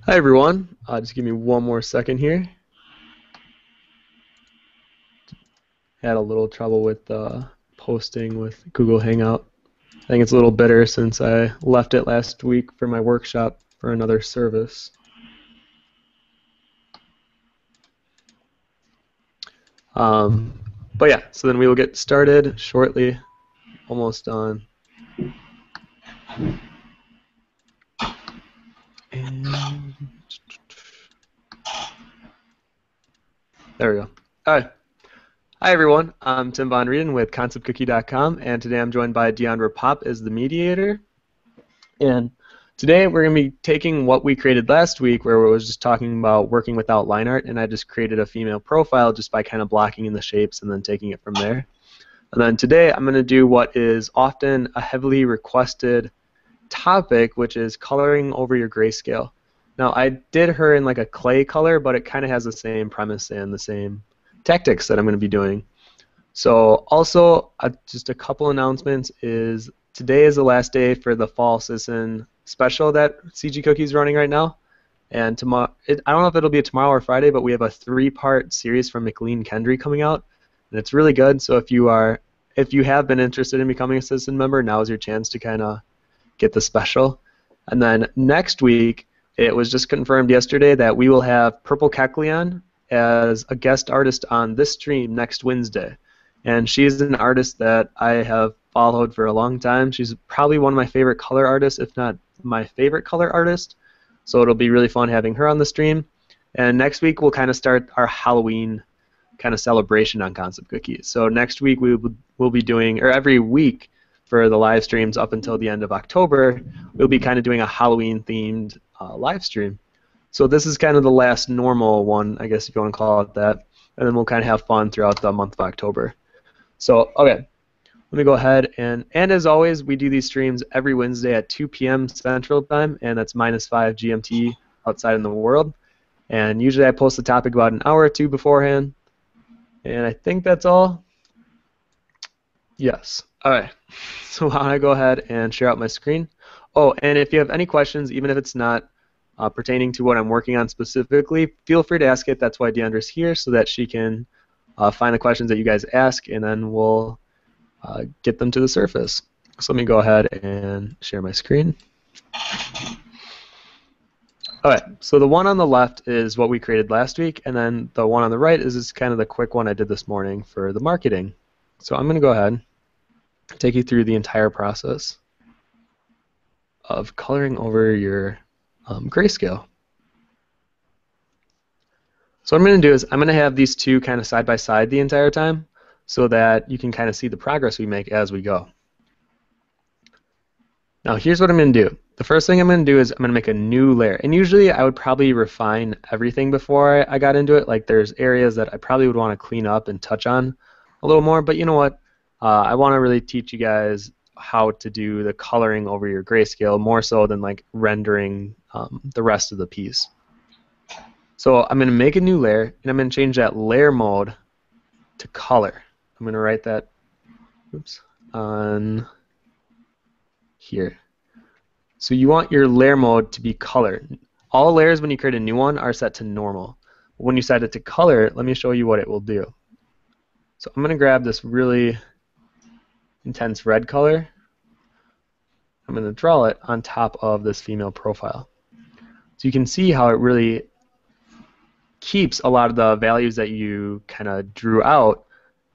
Hi everyone, just give me one more second here. Had a little trouble with posting with Google Hangout. I think it's a little bitter since I left it last week for my workshop for another service. But yeah, so then we will get started shortly. Almost done. And there we go. All right. Hi everyone, I'm Tim Von Rieden with ConceptCookie.com, and today I'm joined by Deandra Pop as the mediator. And today we're going to be taking what we created last week where we was just talking about working without line art, and I just created a female profile just by kind of blocking in the shapes and then taking it from there. And then today I'm going to do what is often a heavily requested topic, which is coloring over your grayscale. Now I did her in like a clay color, but it kind of has the same premise and the same tactics that I'm going to be doing. So also, just a couple announcements is today is the last day for the Fall Citizen special that CG Cookie is running right now. And tomorrow, I don't know if it'll be tomorrow or Friday, but we have a 3-part series from McLean Kendry coming out, and it's really good. So if you have been interested in becoming a Citizen member, now is your chance to kind of get the special. And then next week, it was just confirmed yesterday that we will have Purple Kekleon as a guest artist on this stream next Wednesday. And she's an artist that I have followed for a long time. She's probably one of my favorite color artists, if not my favorite color artist. So it'll be really fun having her on the stream. And next week we'll kind of start our Halloween kind of celebration on Concept Cookies. So next week we'll be doing, or every week for the live streams up until the end of October, we'll be kind of doing a Halloween themed live stream. So this is kind of the last normal one, I guess if you want to call it that. And then we'll kind of have fun throughout the month of October. So, okay, let me go ahead and as always, we do these streams every Wednesday at 2 p.m. Central Time, and that's -5 GMT outside in the world. And usually I post the topic about an hour or two beforehand. And I think that's all. Yes. All right. So why don't I go ahead and share out my screen. Oh, and if you have any questions, even if it's not pertaining to what I'm working on specifically, feel free to ask it. That's why Deandra's here, so that she can find the questions that you guys ask, and then we'll get them to the surface. So let me go ahead and share my screen. All right, so the one on the left is what we created last week, and then the one on the right is just kind of the quick one I did this morning for the marketing. So I'm going to go ahead and take you through the entire process of coloring over your grayscale. So what I'm going to do is I'm going to have these two kind of side by side the entire time so that you can kind of see the progress we make as we go. Now here's what I'm going to do. The first thing I'm going to do is I'm going to make a new layer. And usually I would probably refine everything before I got into it. Like there's areas that I probably would want to clean up and touch on a little more. But you know what? I want to really teach you guys how to do the coloring over your grayscale more so than like rendering the rest of the piece. So I'm going to make a new layer, and I'm going to change that layer mode to color. I'm going to write that on here. So you want your layer mode to be color. All layers when you create a new one are set to normal. When you set it to color, let me show you what it will do. So I'm going to grab this really intense red color. I'm going to draw it on top of this female profile. So you can see how it really keeps a lot of the values that you kind of drew out,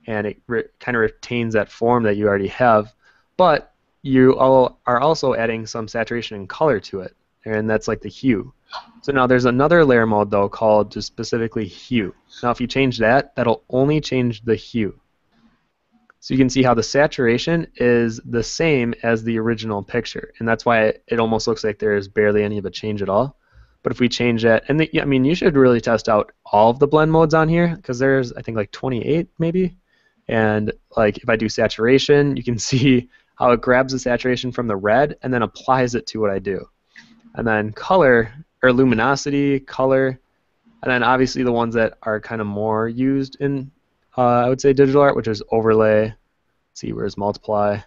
and it kind of retains that form that you already have, but you are also adding some saturation and color to it, and that's like the hue. So now there's another layer mode though called just specifically hue. Now if you change that, that'll only change the hue. So you can see how the saturation is the same as the original picture, and that's why it almost looks like there's barely any of a change at all. But if we change that, and I mean, you should really test out all of the blend modes on here, because there's, I think, like 28 maybe. And like if I do saturation, you can see how it grabs the saturation from the red and then applies it to what I do. And then color, or luminosity, color, and then obviously the ones that are kind of more used in, I would say, digital art, which is overlay. Let's see, where's multiply?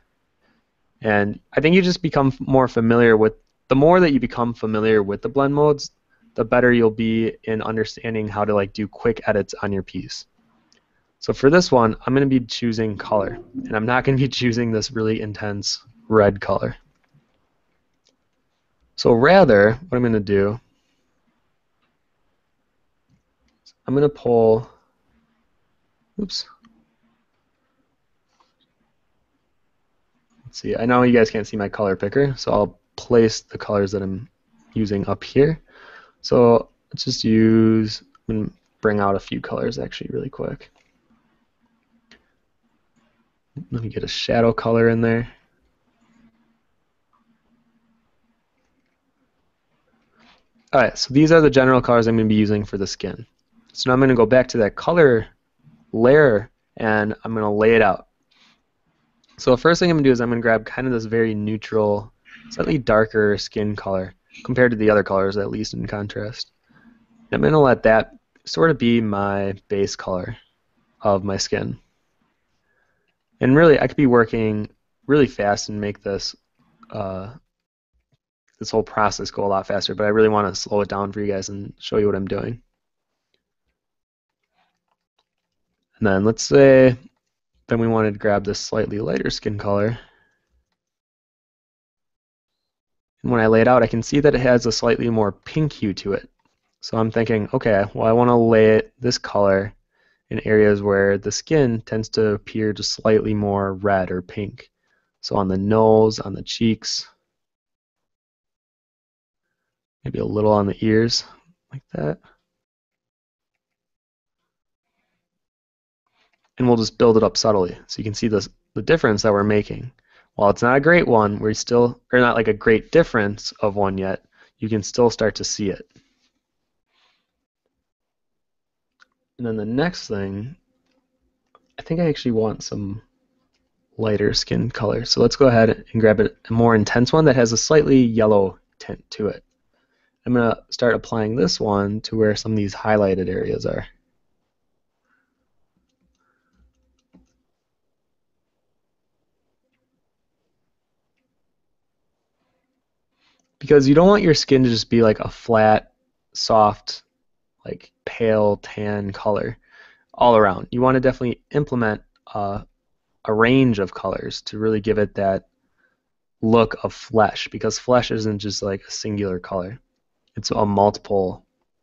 And I think you just become more familiar with, the more that you become familiar with the blend modes, the better you'll be in understanding how to like do quick edits on your piece. So for this one, I'm going to be choosing color, and I'm not going to be choosing this really intense red color. So rather, what I'm going to do, I'm going to pull, oops. Let's see, I know you guys can't see my color picker, so I'll place the colors that I'm using up here. So let's just use, I'm going to bring out a few colors actually really quick. Let me get a shadow color in there. All right, so these are the general colors I'm going to be using for the skin. So now I'm going to go back to that color layer and I'm going to lay it out. So the first thing I'm going to do is I'm going to grab kind of this very neutral, slightly darker skin color compared to the other colors, at least in contrast. And I'm going to let that sort of be my base color of my skin. And really, I could be working really fast and make this this whole process go a lot faster, but I really want to slow it down for you guys and show you what I'm doing. And then let's say then we wanted to grab this slightly lighter skin color. And when I lay it out, I can see that it has a slightly more pink hue to it. So I'm thinking, okay, well, I want to lay this color in areas where the skin tends to appear just slightly more red or pink. So on the nose, on the cheeks, maybe a little on the ears, like that. And we'll just build it up subtly. So you can see the difference that we're making. While it's not a great one, we're still, or not like a great difference of one yet, you can still start to see it. And then the next thing, I think I actually want some lighter skin color. So let's go ahead and grab a more intense one that has a slightly yellow tint to it. I'm going to start applying this one to where some of these highlighted areas are. Because you don't want your skin to just be like a flat, soft, like pale tan color all around. You want to definitely implement a range of colors to really give it that look of flesh, because flesh isn't just like a singular color. It's a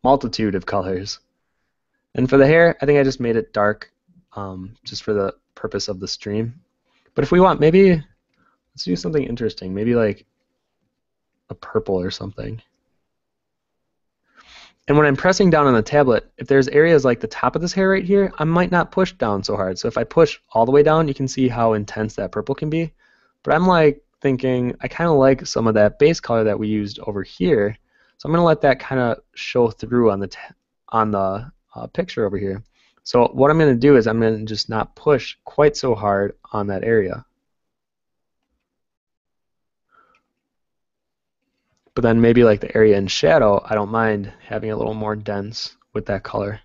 multitude of colors. And for the hair, I think I just made it dark just for the purpose of the stream. But if we want, maybe let's do something interesting. Maybe like a purple or something. And when I'm pressing down on the tablet, if there's areas like the top of this hair right here, I might not push down so hard. So if I push all the way down, you can see how intense that purple can be. But I'm like thinking, I kind of like some of that base color that we used over here. So I'm going to let that kind of show through on the picture over here. So what I'm going to do is I'm going to just not push quite so hard on that area. But then maybe like the area in shadow, I don't mind having a little more dense with that color.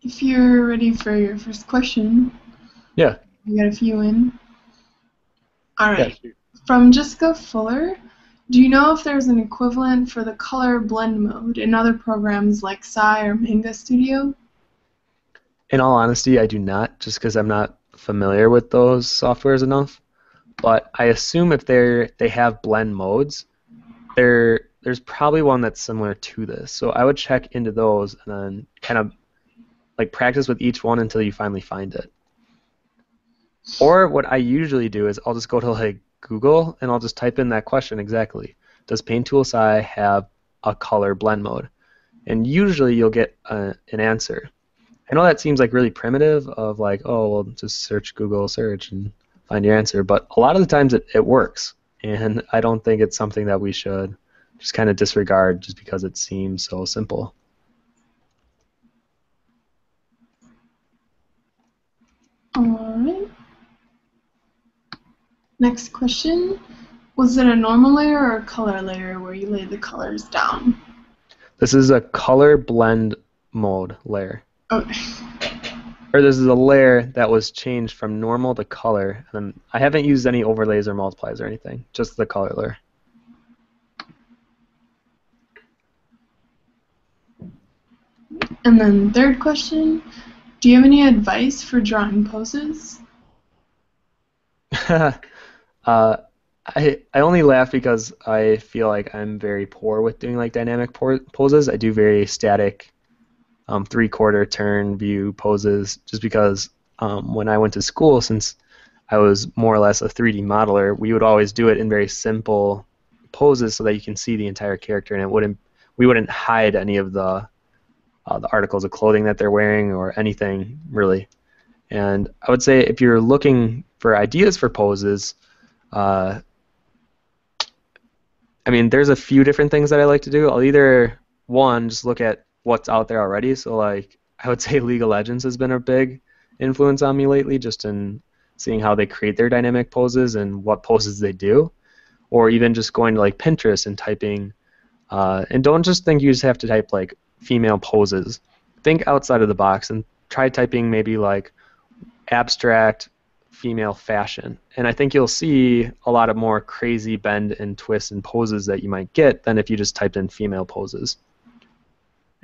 If you're ready for your first question. Yeah. We got a few in. All right. Yeah. From Jessica Fuller, do you know if there's an equivalent for the color blend mode in other programs like Psy or Manga Studio? In all honesty, I do not, just because I'm not familiar with those softwares enough. But I assume if they have blend modes, there's probably one that's similar to this. So I would check into those and then kind of like practice with each one until you finally find it. Or what I usually do is I'll just go to like Google and I'll just type in that question exactly. Does Paint Tool Psy have a color blend mode? And usually you'll get an answer. I know that seems like really primitive of like, oh, well, just search Google search and find your answer. But a lot of the times it works. And I don't think it's something that we should just kind of disregard just because it seems so simple. All right. Next question. Was it a normal layer or a color layer where you laid the colors down? This is a color blend mode layer. Okay. Or this is a layer that was changed from normal to color. And I haven't used any overlays or multiplies or anything, just the color layer. And then third question, do you have any advice for drawing poses? I only laugh because I feel like I'm very poor with doing like dynamic poses. I do very static 3/4 turn view poses just because when I went to school, since I was more or less a 3D modeler, we would always do it in very simple poses so that you can see the entire character, and we wouldn't hide any of the articles of clothing that they're wearing or anything really. And I would say if you're looking for ideas for poses, uh, I mean, there's a few different things that I like to do. I'll either, one, just look at what's out there already. So, like, I would say League of Legends has been a big influence on me lately, just in seeing how they create their dynamic poses and what poses they do. Or even just going to, like, Pinterest and typing, and don't just think you just have to type, like, female poses. Think outside of the box and try typing maybe, like, abstract female fashion. And I think you'll see a lot of more crazy bend and twists and poses that you might get than if you just typed in female poses.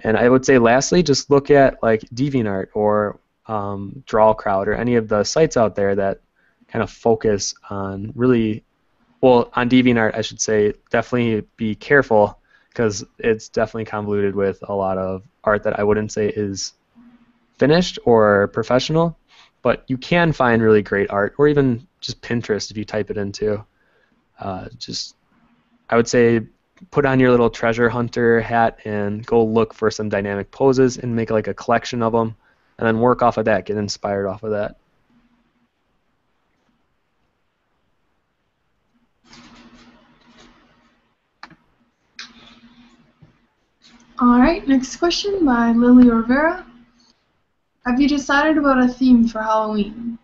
And I would say lastly, just look at like DeviantArt or DrawCrowd or any of the sites out there that kind of focus on really, well, on DeviantArt I should say definitely be careful because it's definitely convoluted with a lot of art that I wouldn't say is finished or professional. But you can find really great art, or even just Pinterest if you type it into. I would say put on your little treasure hunter hat and go look for some dynamic poses and make like a collection of them, and then work off of that, get inspired off of that. All right, next question by Lily Rivera. Have you decided about a theme for Halloween?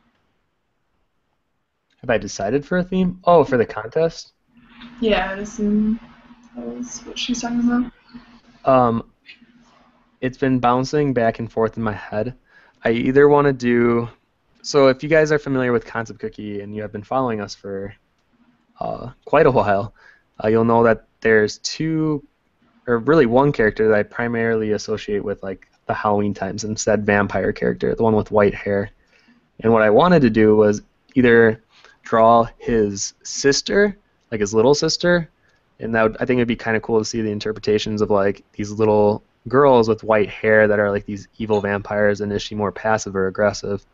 Have I decided for a theme? Oh, for the contest? Yeah, I'd assume that was what she's talking about. It's been bouncing back and forth in my head. I either want to do, so if you guys are familiar with Concept Cookie and you have been following us for quite a while, you'll know that there's two, or really one character that I primarily associate with like the Halloween times, and it's that vampire character, the one with white hair. And what I wanted to do was either draw his sister, like his little sister, and that would, I think it'd be kind of cool to see the interpretations of like these little girls with white hair that are like these evil vampires, and is she more passive or aggressive?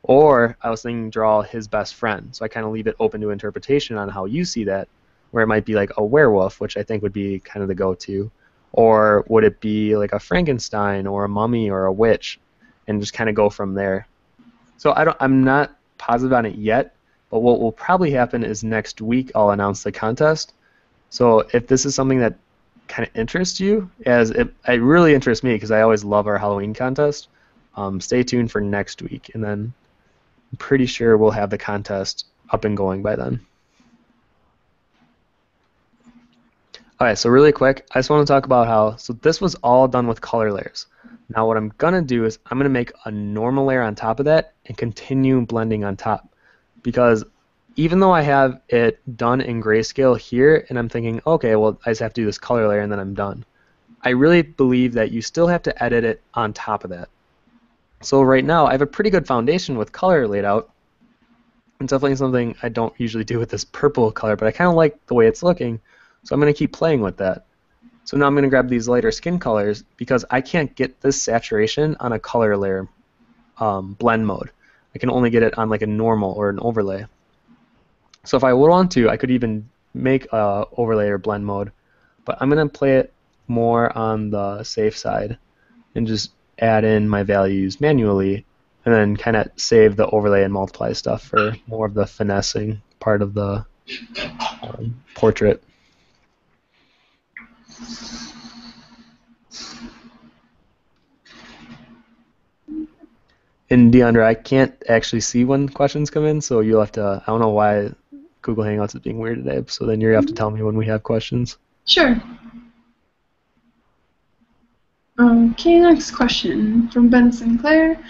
Or I was thinking draw his best friend, so I kind of leave it open to interpretation on how you see that, where it might be like a werewolf, which I think would be kind of the go-to, or would it be like a Frankenstein or a mummy or a witch, and just kind of go from there. So I'm not positive on it yet, but what will probably happen is next week I'll announce the contest. So if this is something that kind of interests you, it really interests me because I always love our Halloween contest, stay tuned for next week, and then I'm pretty sure we'll have the contest up and going by then. Alright, so really quick, I just want to talk about how, so this was all done with color layers. Now what I'm going to do is I'm going to make a normal layer on top of that and continue blending on top. Because even though I have it done in Greyscale here, and I'm thinking, okay, well, I just have to do this color layer and then I'm done, I really believe that you still have to edit it on top of that. So right now, I have a pretty good foundation with color laid out. It's definitely something I don't usually do with this purple color, but I kind of like the way it's looking, so I'm going to keep playing with that. So now I'm going to grab these lighter skin colors because I can't get this saturation on a color layer blend mode. I can only get it on like a normal or an overlay. So if I would want to, I could even make a overlay or blend mode, but I'm going to play it more on the safe side and just add in my values manually and then kind of save the overlay and multiply stuff for more of the finessing part of the portrait. And DeAndre, I can't actually see when questions come in, so you'll have to, I don't know why Google Hangouts is being weird today, so then you have to tell me when we have questions. Sure. Okay, next question from Ben Sinclair.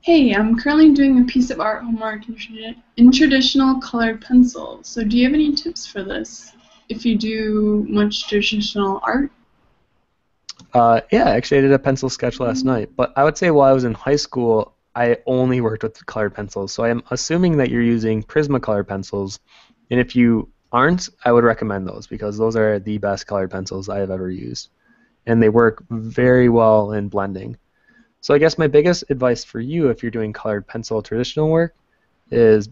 Hey, I'm currently doing a piece of art homework in traditional colored pencil. So do you have any tips for this? If you do much traditional art? Yeah, actually, I did a pencil sketch last night. But I would say while I was in high school, I only worked with colored pencils. So I'm assuming that you're using Prismacolor pencils. And if you aren't, I would recommend those because those are the best colored pencils I have ever used. And they work very well in blending. So I guess my biggest advice for you if you're doing colored pencil traditional work is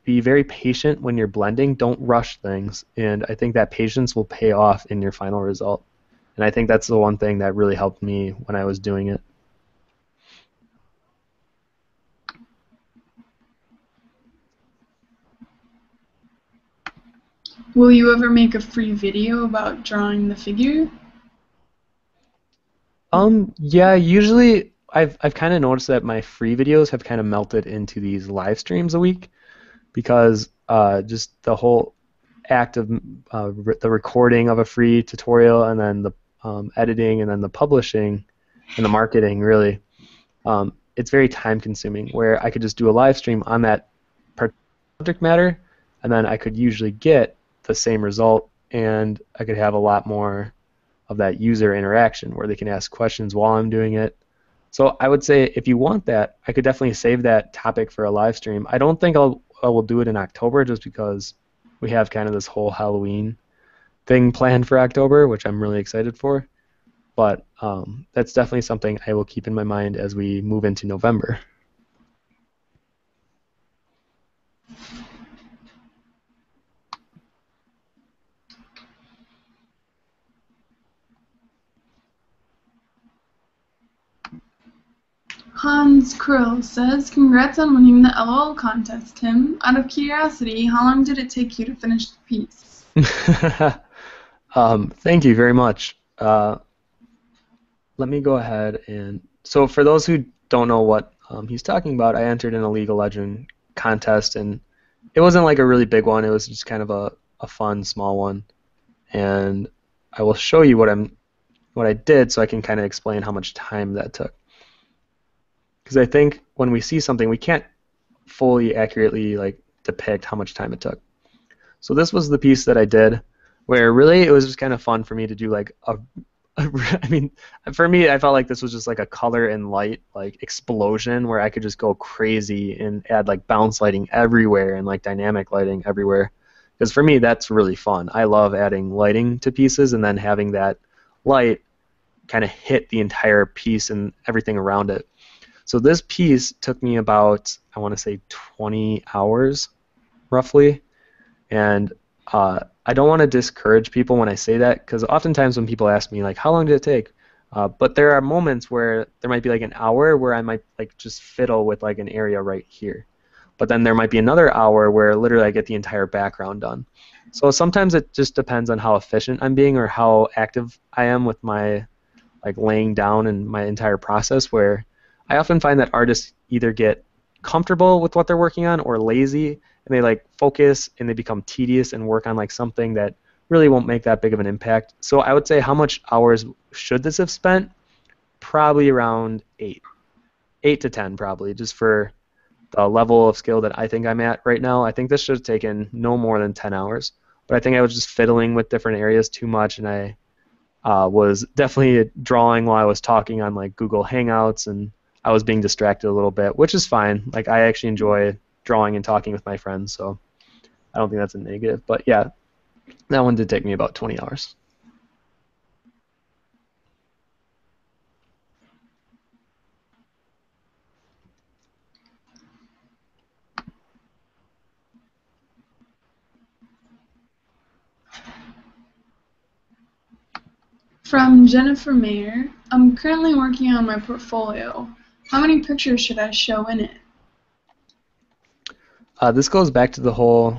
be very patient when you're blending. Don't rush things. And I think that patience will pay off in your final result. And I think that's the one thing that really helped me when I was doing it. Will you ever make a free video about drawing the figure? Yeah, usually I've kind of noticed that my free videos have kind of melted into these live streams a week because just the whole act of the recording of a free tutorial and then the editing and then the publishing and the marketing really it's very time consuming where I could just do a live stream on that subject matter and then I could usually get the same result and I could have a lot more of that user interaction where they can ask questions while I'm doing it. So I would say if you want that, I could definitely save that topic for a live stream. I don't think I will do it in October just because we have kind of this whole Halloween thing planned for October, which I'm really excited for. But that's definitely something I will keep in my mind as we move into November. Hans Krill says, congrats on winning the LOL contest, Tim. Out of curiosity, how long did it take you to finish the piece? Thank you very much. Let me go ahead and so for those who don't know what he's talking about, I entered in a League of Legends contest and it wasn't like a really big one. It was just kind of a fun small one, and I will show you what I did so I can kind of explain how much time that took. Because I think when we see something, we can't fully accurately like depict how much time it took. So this was the piece that I did, where really it was just kind of fun for me to do like I mean, for me, I felt like this was just like a color and light like explosion where I could just go crazy and add like bounce lighting everywhere and like dynamic lighting everywhere. Because for me, that's really fun. I love adding lighting to pieces and then having that light kind of hit the entire piece and everything around it. So this piece took me about, I want to say 20 hours roughly. And I don't want to discourage people when I say that because oftentimes when people ask me like, how long did it take? But there are moments where there might be like an hour where I might like just fiddle with like an area right here. But then there might be another hour where literally I get the entire background done. So sometimes it just depends on how efficient I'm being or how active I am with my like laying down and my entire process where I often find that artists either get comfortable with what they're working on or lazy and they like focus and they become tedious and work on like something that really won't make that big of an impact. So I would say how much hours should this have spent? Probably around 8 to 10 probably, just for the level of skill that I think I'm at right now. I think this should have taken no more than 10 hours. But I think I was just fiddling with different areas too much and I was definitely drawing while I was talking on like Google Hangouts and I was being distracted a little bit, which is fine. Like I actually enjoy drawing and talking with my friends, so I don't think that's a negative. But yeah, that one did take me about 20 hours. From Jennifer Mayer, I'm currently working on my portfolio. How many pictures should I show in it? This goes back to the whole.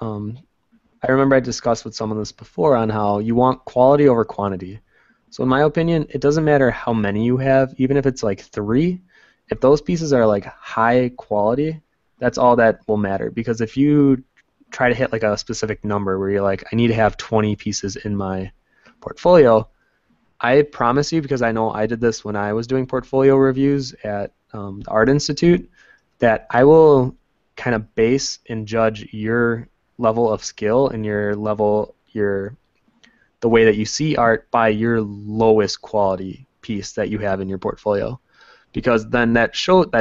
I remember I discussed with someone this before on how you want quality over quantity. So in my opinion, it doesn't matter how many you have, even if it's like 3. If those pieces are like high quality, that's all that will matter. Because if you try to hit like a specific number where you're like, I need to have 20 pieces in my portfolio, I promise you, because I know I did this when I was doing portfolio reviews at the Art Institute, that I will kind of base and judge your level of skill and your level, the way that you see art by your lowest quality piece that you have in your portfolio. Because then that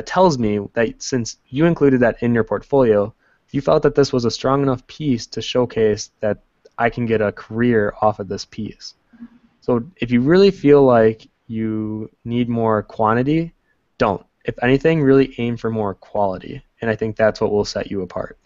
tells me that since you included that in your portfolio, you felt that this was a strong enough piece to showcase that I can get a career off of this piece. So if you really feel like you need more quantity, don't. If anything, really aim for more quality. And I think that's what will set you apart.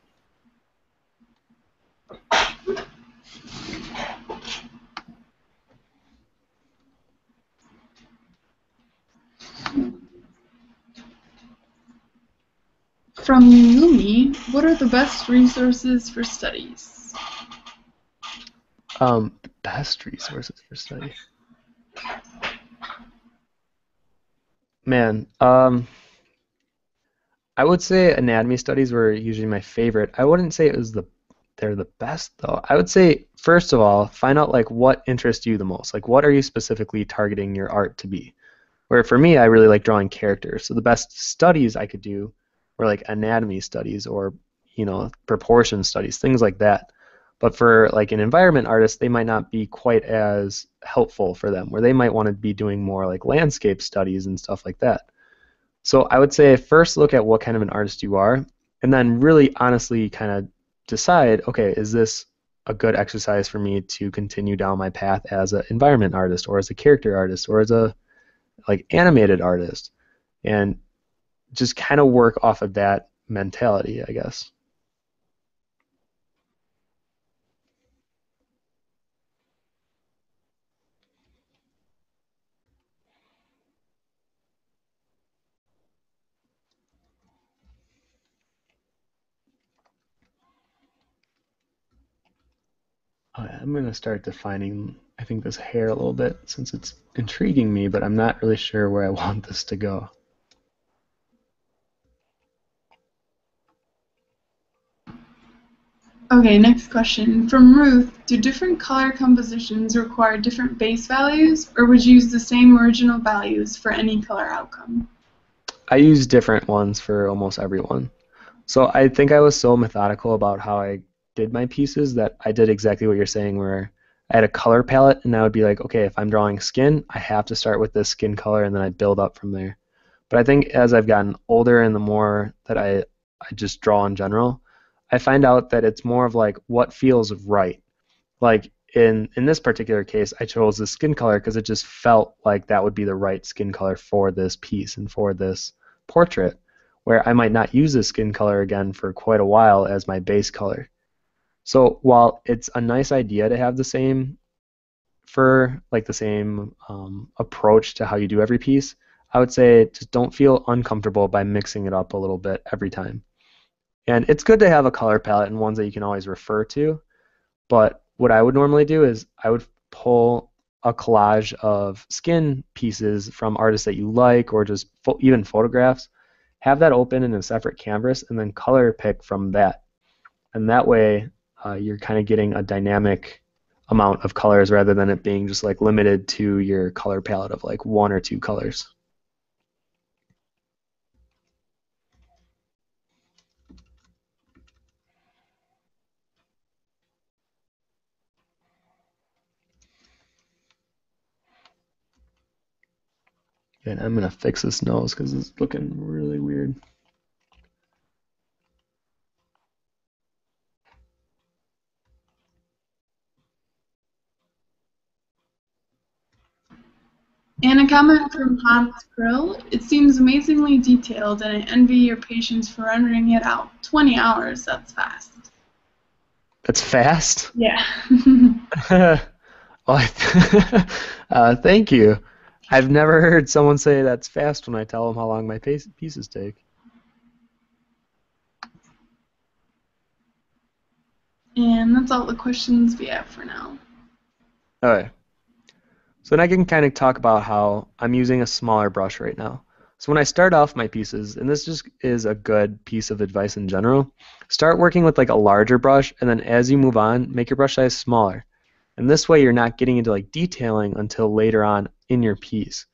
From Lumi, what are the best resources for studies? The best resources for study. Man, I would say anatomy studies were usually my favorite. I wouldn't say they're the best though. I would say first of all, find out like what interests you the most. Like what are you specifically targeting your art to be? Where for me, I really like drawing characters. So the best studies I could do were like anatomy studies or proportion studies, things like that. But for like an environment artist, they might not be quite as helpful for them, where they might want to be doing more like landscape studies and stuff like that. So I would say first look at what kind of an artist you are, and then really honestly kind of decide, okay, is this a good exercise for me to continue down my path as an environment artist or as a character artist or as a like animated artist, and just kind of work off of that mentality, I guess. I'm going to start defining, I think, this hair a little bit since it's intriguing me, but I'm not really sure where I want this to go. Okay, next question. From Ruth, do different color compositions require different base values, or would you use the same original values for any color outcome? I use different ones for almost everyone. So I think I was so methodical about how I did my pieces that I did exactly what you're saying, where I had a color palette and I would be like, okay, if I'm drawing skin, I have to start with this skin color and then I build up from there. But I think as I've gotten older and the more that I just draw in general, I find out that it's more of like what feels right. Like in this particular case, I chose the skin color because it just felt like that would be the right skin color for this piece and for this portrait, where I might not use this skin color again for quite a while as my base color. So while it's a nice idea to have the same approach to how you do every piece, I would say just don't feel uncomfortable by mixing it up a little bit every time. And it's good to have a color palette and ones that you can always refer to, but what I would normally do is I would pull a collage of skin pieces from artists that you like or just even photographs, have that open in a separate canvas, and then color pick from that. And that way you're kind of getting a dynamic amount of colors rather than it being just like limited to your color palette of like one or two colors. And I'm going to fix this nose because it's looking really weird. And a comment from Hans Krill. It seems amazingly detailed, and I envy your patience for rendering it out. 20 hours, that's fast. That's fast? Yeah. Well, thank you. I've never heard someone say that's fast when I tell them how long my pieces take. And that's all the questions we have for now. Alright. So then I can kind of talk about how I'm using a smaller brush right now. So when I start off my pieces, and this just is a good piece of advice in general, start working with like a larger brush, and then as you move on, make your brush size smaller. And this way you're not getting into like detailing until later on in your piece.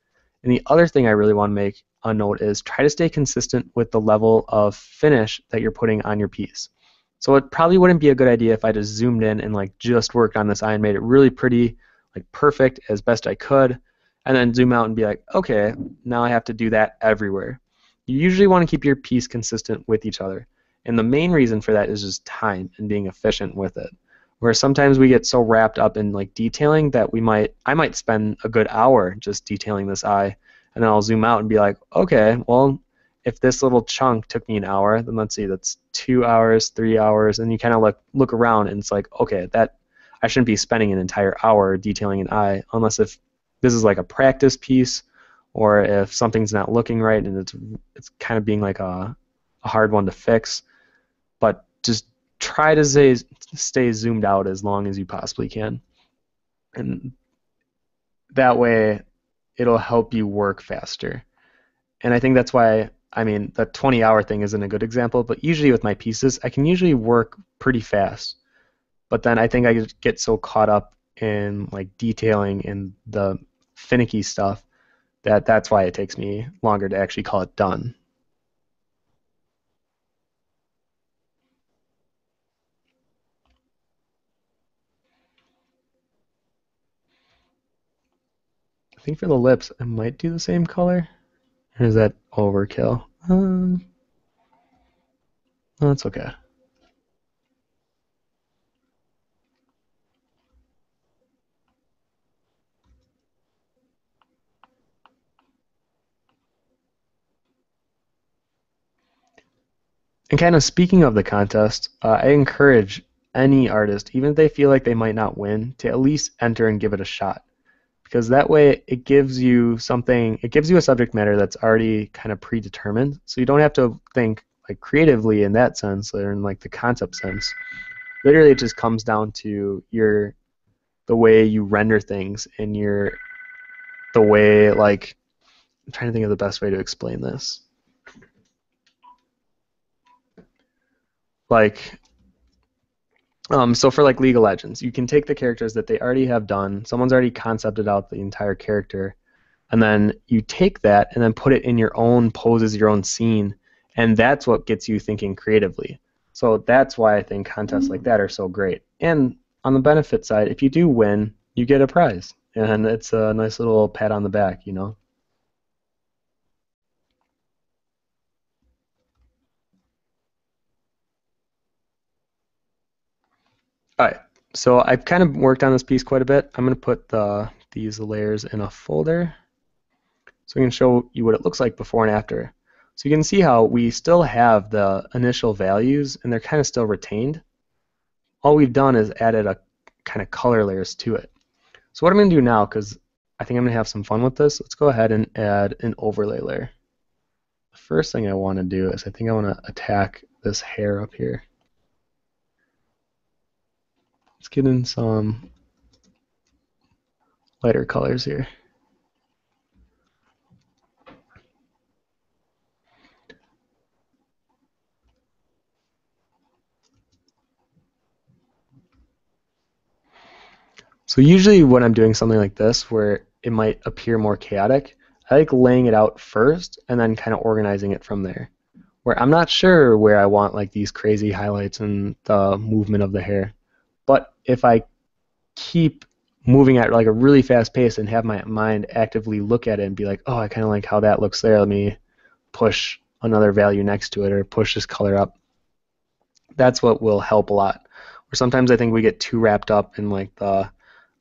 And the other thing I really want to make a note is try to stay consistent with the level of finish that you're putting on your piece. So it probably wouldn't be a good idea if I just zoomed in and like just worked on this eye and made it really pretty, like perfect as best I could, and then zoom out and be like, okay, now I have to do that everywhere. You usually want to keep your piece consistent with each other. And the main reason for that is just time and being efficient with it. Where sometimes we get so wrapped up in like detailing that I might spend a good hour just detailing this eye, and then I'll zoom out and be like, okay, well, if this little chunk took me an hour, then let's see, that's 2 hours, 3 hours, and you kind of look around and it's like, okay, that I shouldn't be spending an entire hour detailing an eye unless if this is like a practice piece, or if something's not looking right and it's kind of being like a hard one to fix. But just try to stay zoomed out as long as you possibly can. And that way it'll help you work faster. And I think that's why, I mean, the 20-hour thing isn't a good example, but usually with my pieces, I can usually work pretty fast. But then I think I get so caught up in like detailing and the finicky stuff that's why it takes me longer to actually call it done. I think for the lips, I might do the same color. Or is that overkill? No, that's okay. And kind of speaking of the contest, I encourage any artist, even if they feel like they might not win, to at least enter and give it a shot. Because that way it gives you something, it gives you a subject matter that's already kind of predetermined. So you don't have to think like creatively in that sense, or in like the concept sense. Literally it just comes down to the way you render things and the way, like, I'm trying to think of the best way to explain this. Like, so for like League of Legends, you can take the characters that they already have done. Someone's already concepted out the entire character, and then you take that and then put it in your own poses, your own scene, and that's what gets you thinking creatively. So that's why I think contests like that are so great. And on the benefit side, if you do win, you get a prize, and it's a nice little pat on the back, you know. All right, so I've kind of worked on this piece quite a bit. I'm going to put these layers in a folder so I can show you what it looks like before and after. So you can see how we still have the initial values and they're kind of still retained. All we've done is added a kind of color layers to it. So what I'm going to do now, because I think I'm going to have some fun with this, let's go ahead and add an overlay layer. The first thing I want to do is I think I want to attack this hair up here. Let's get in some lighter colors here. So usually when I'm doing something like this where it might appear more chaotic, I like laying it out first and then kind of organizing it from there. Where I'm not sure where I want like these crazy highlights and the movement of the hair. But if I keep moving at like a really fast pace and have my mind actively look at it and be like, oh, I kind of like how that looks there. Let me push another value next to it or push this color up. That's what will help a lot. Or sometimes I think we get too wrapped up in like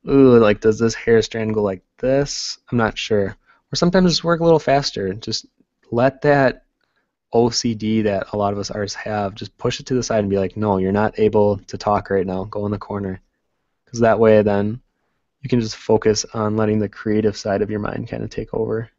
ooh, like does this hair strand go like this? I'm not sure. Or sometimes just work a little faster. Just let that OCD that a lot of us artists have, just push it to the side and be like, no, you're not able to talk right now. Go in the corner. Because that way then you can just focus on letting the creative side of your mind kind of take over.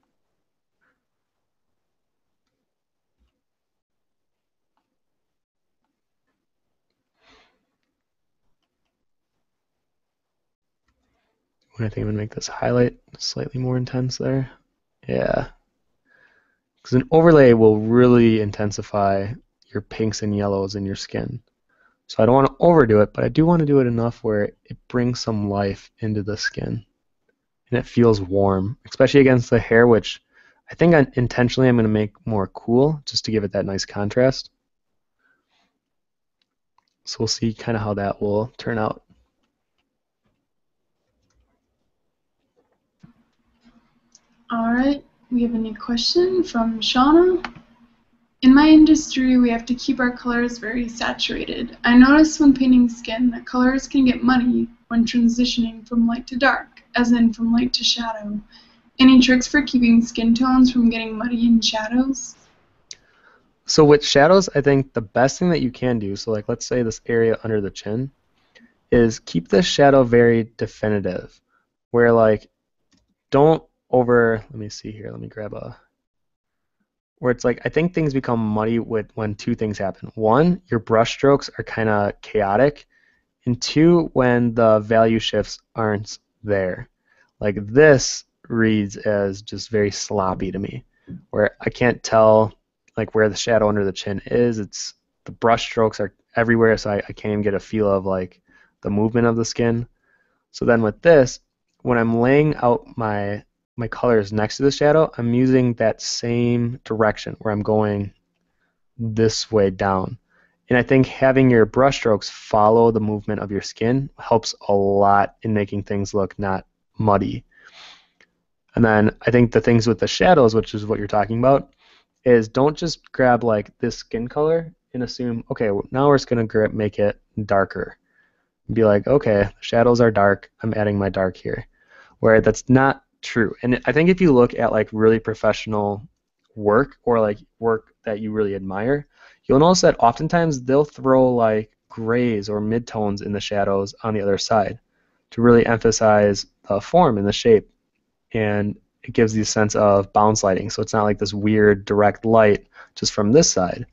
And I think I'm going to make this highlight slightly more intense there. Yeah. Because an overlay will really intensify your pinks and yellows in your skin. So I don't want to overdo it, but I do want to do it enough where it brings some life into the skin and it feels warm, especially against the hair, which I think intentionally I'm going to make more cool just to give it that nice contrast. So we'll see kind of how that will turn out. All right, we have a new question from Shauna. In my industry, we have to keep our colors very saturated. I notice when painting skin that colors can get muddy when transitioning from light to dark, as in from light to shadow. Any tricks for keeping skin tones from getting muddy in shadows? So with shadows, I think the best thing that you can do, so like let's say this area under the chin, is keep the shadow very definitive, where like don't let me see here, let me grab where it's like I think things become muddy when two things happen. One, your brush strokes are kind of chaotic, and two, when the value shifts aren't there. Like this reads as just very sloppy to me, where I can't tell like where the shadow under the chin is. It's the brush strokes are everywhere, so I can't even get a feel of like the movement of the skin. So then with this, when I'm laying out my colors next to the shadow, I'm using that same direction where I'm going this way down. And I think having your brush strokes follow the movement of your skin helps a lot in making things look not muddy. And then I think the things with the shadows, which is what you're talking about, is don't just grab like this skin color and assume, okay, now we're just going to make it darker. Be like, okay, shadows are dark, I'm adding my dark here. Where that's not true. And I think if you look at like really professional work or like work that you really admire, you'll notice that oftentimes they'll throw like grays or midtones in the shadows on the other side to really emphasize the form and the shape. And it gives you a sense of bounce lighting. So it's not like this weird direct light just from this side.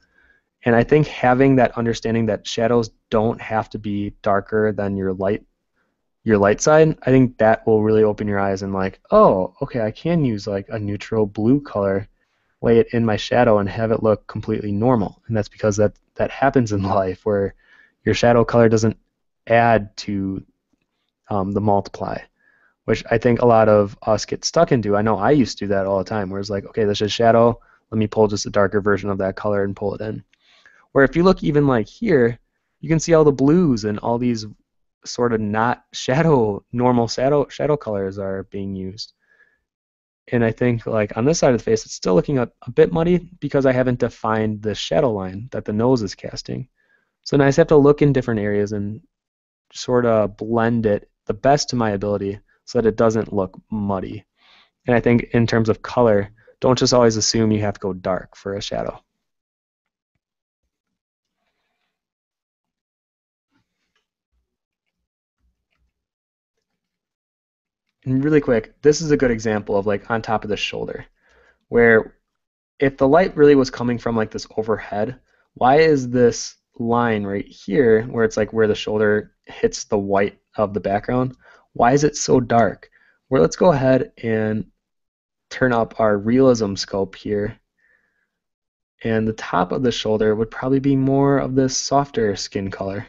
And I think having that understanding that shadows don't have to be darker than your light side, I think that will really open your eyes and like, oh, okay, I can use like a neutral blue color, lay it in my shadow and have it look completely normal. And that's because that happens in life where your shadow color doesn't add to the multiply, which I think a lot of us get stuck into. I know I used to do that all the time, where it's like, okay, this is shadow, let me pull just a darker version of that color and pull it in. Where if you look even like here, you can see all the blues and all these sort of not normal shadow colors are being used. And I think like on this side of the face, it's still looking a bit muddy because I haven't defined the shadow line that the nose is casting. So now I just have to look in different areas and sort of blend it the best to my ability so that it doesn't look muddy. And I think in terms of color, don't just always assume you have to go dark for a shadow. And really quick, this is a good example of like on top of the shoulder, where if the light really was coming from like this overhead, why is this line right here, where it's like where the shoulder hits the white of the background, why is it so dark? Well, let's go ahead and turn up our realism scope here. And the top of the shoulder would probably be more of this softer skin color.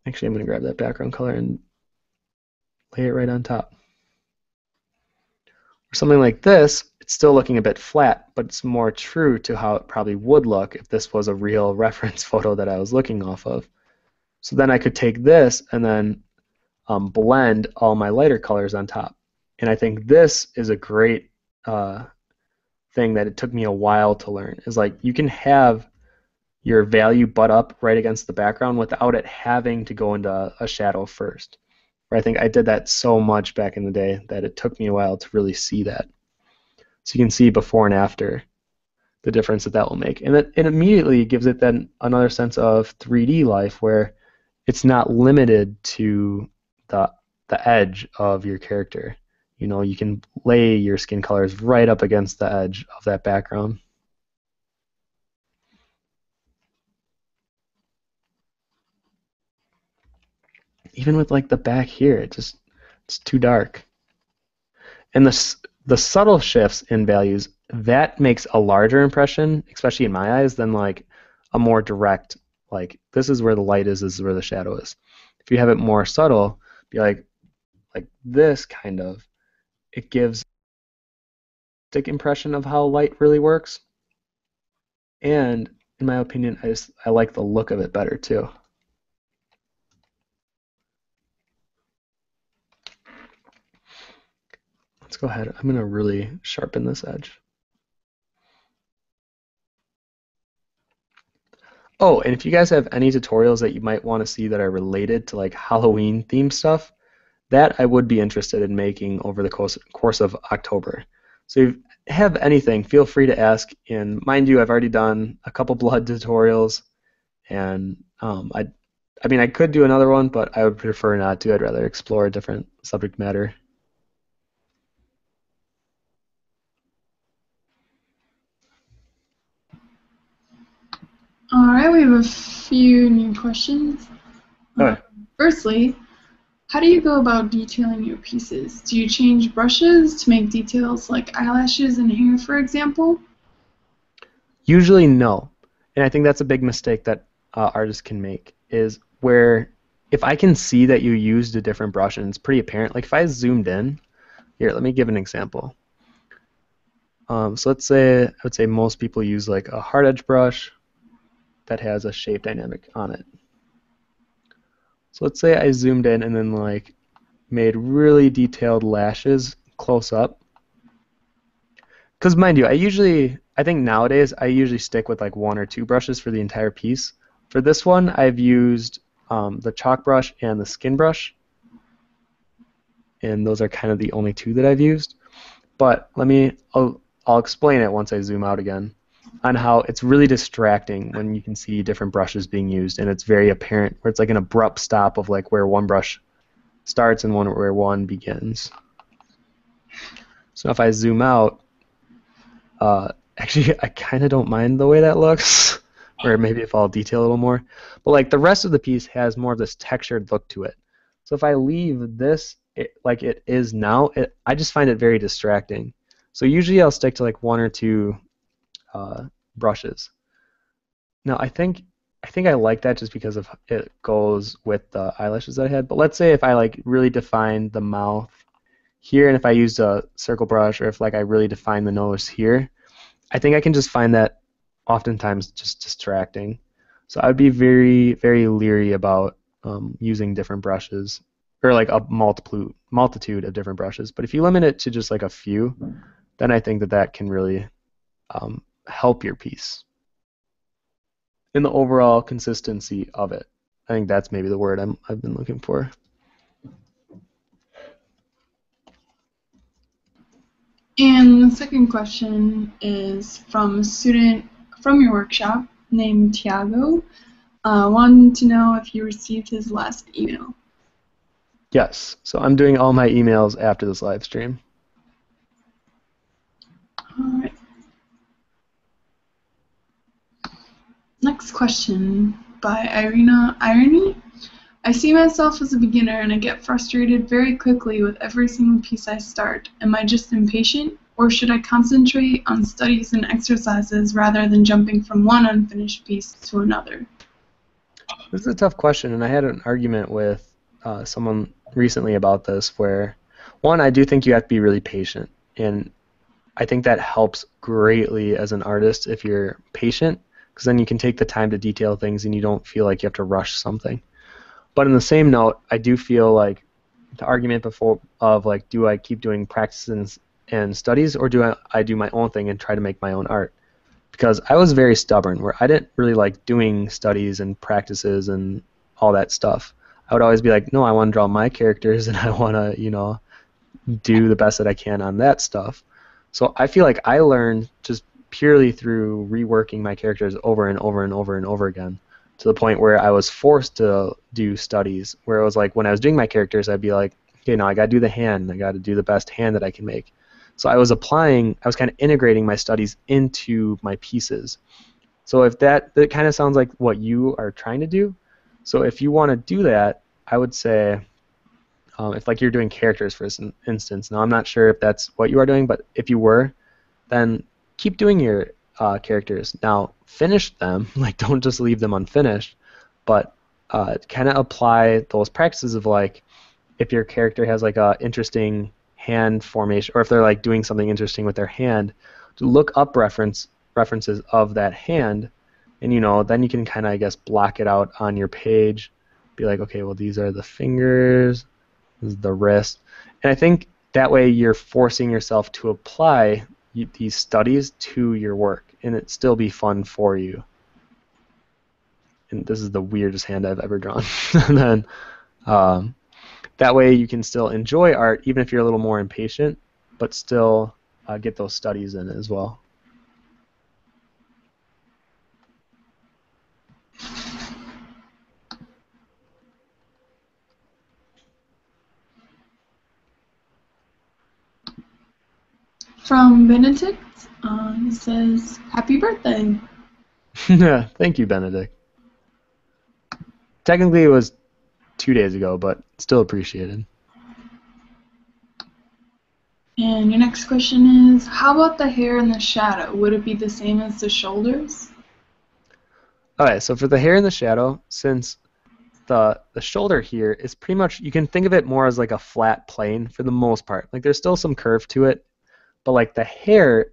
Actually, I'm going to grab that background color and lay it right on top. Or something like this, it's still looking a bit flat, but it's more true to how it probably would look if this was a real reference photo that I was looking off of. So then I could take this and then blend all my lighter colors on top. And I think this is a great thing that it took me a while to learn, is like you can have your value butt up right against the background without it having to go into a shadow first. I think I did that so much back in the day that it took me a while to really see that. So you can see before and after the difference that will make. And it immediately gives it then another sense of 3D life where it's not limited to the edge of your character. You know, you can lay your skin colors right up against the edge of that background. Even with like the back here, it's too dark. And the subtle shifts in values, that makes a larger impression, especially in my eyes, than like a more direct like this is where the light is, this is where the shadow is. If you have it more subtle, be like this kind of, it gives a stick impression of how light really works. And in my opinion, I like the look of it better too. Let's go ahead. I'm going to really sharpen this edge. Oh, and if you guys have any tutorials that you might want to see that are related to like Halloween themed stuff, that I would be interested in making over the course of October. So if you have anything, feel free to ask. And mind you, I've already done a couple blood tutorials, and I mean, I could do another one, but I would prefer not to. I'd rather explore a different subject matter. All right, we have a few new questions. Okay. Firstly, how do you go about detailing your pieces? Do you change brushes to make details like eyelashes and hair, for example? Usually no, and I think that's a big mistake that artists can make, is where if I can see that you used a different brush and it's pretty apparent, like if I zoomed in, here, let me give an example. So let's say, I would say most people use like a hard edge brush that has a shape dynamic on it. So let's say I zoomed in and then like made really detailed lashes close up. Because mind you, I think nowadays I usually stick with like one or two brushes for the entire piece. For this one, I've used the chalk brush and the skin brush, and those are kind of the only two that I've used. But I'll explain it once I zoom out again on how it's really distracting when you can see different brushes being used, and it's very apparent where it's like an abrupt stop of like where one brush starts and where one begins. So if I zoom out, actually I kind of don't mind the way that looks, or maybe if I'll detail a little more. But like the rest of the piece has more of this textured look to it. So if I leave this like it is now, I just find it very distracting. So usually I'll stick to like one or two brushes. Now I think I like that just because of it goes with the eyelashes that I had. But let's say if I like really define the mouth here, and if I used a circle brush, or if like I really define the nose here, I think I can just find that oftentimes just distracting. So I would be very, very leery about using different brushes, or like a multitude of different brushes. But if you limit it to just like a few, then I think that can really help your piece in the overall consistency of it. I think that's maybe the word I've been looking for. And the second question is from a student from your workshop named Tiago. Wanted to know if you received his last email. Yes, so I'm doing all my emails after this live stream. All right. Next question by Irina Irony. I see myself as a beginner and I get frustrated very quickly with every single piece I start. Am I just impatient, or should I concentrate on studies and exercises rather than jumping from one unfinished piece to another? This is a tough question, and I had an argument with someone recently about this where, one, I do think you have to be really patient, and I think that helps greatly as an artist if you're patient, because then you can take the time to detail things and you don't feel like you have to rush something. But in the same note, I do feel like the argument before of like, do I keep doing practices and studies, or do I do my own thing and try to make my own art? Because I was very stubborn, where I didn't really like doing studies and practices and all that stuff. I would always be like, no, I want to draw my characters and I want to, do the best that I can on that stuff. So I feel like I learned just purely through reworking my characters over and over and over and over again, to the point where I was forced to do studies, where it was like when I was doing my characters, I'd be like, okay, now I got to do the hand. I got to do the best hand that I can make. So I was kind of integrating my studies into my pieces. So if that kind of sounds like what you are trying to do. So if you want to do that, I would say, if like you're doing characters for instance, now I'm not sure if that's what you are doing, but if you were, then keep doing your characters. Now finish them, like don't just leave them unfinished, but kind of apply those practices of like if your character has like a interesting hand formation, or if they're like doing something interesting with their hand, to look up references of that hand, and then you can kind of, I guess, block it out on your page. Be like, okay, well, these are the fingers, this is the wrist, and I think that way you're forcing yourself to apply these studies to your work, and it still be fun for you. And this is the weirdest hand I've ever drawn. And then that way you can still enjoy art, even if you're a little more impatient, but still get those studies in as well. From Benedict, he says, "Happy birthday." Thank you, Benedict. Technically, it was 2 days ago, but still appreciated. And your next question is, how about the hair and the shadow? Would it be the same as the shoulders? Alright, so for the hair and the shadow, since the shoulder here is pretty much, you can think of it more as like a flat plane for the most part. Like there's still some curve to it, but like the hair,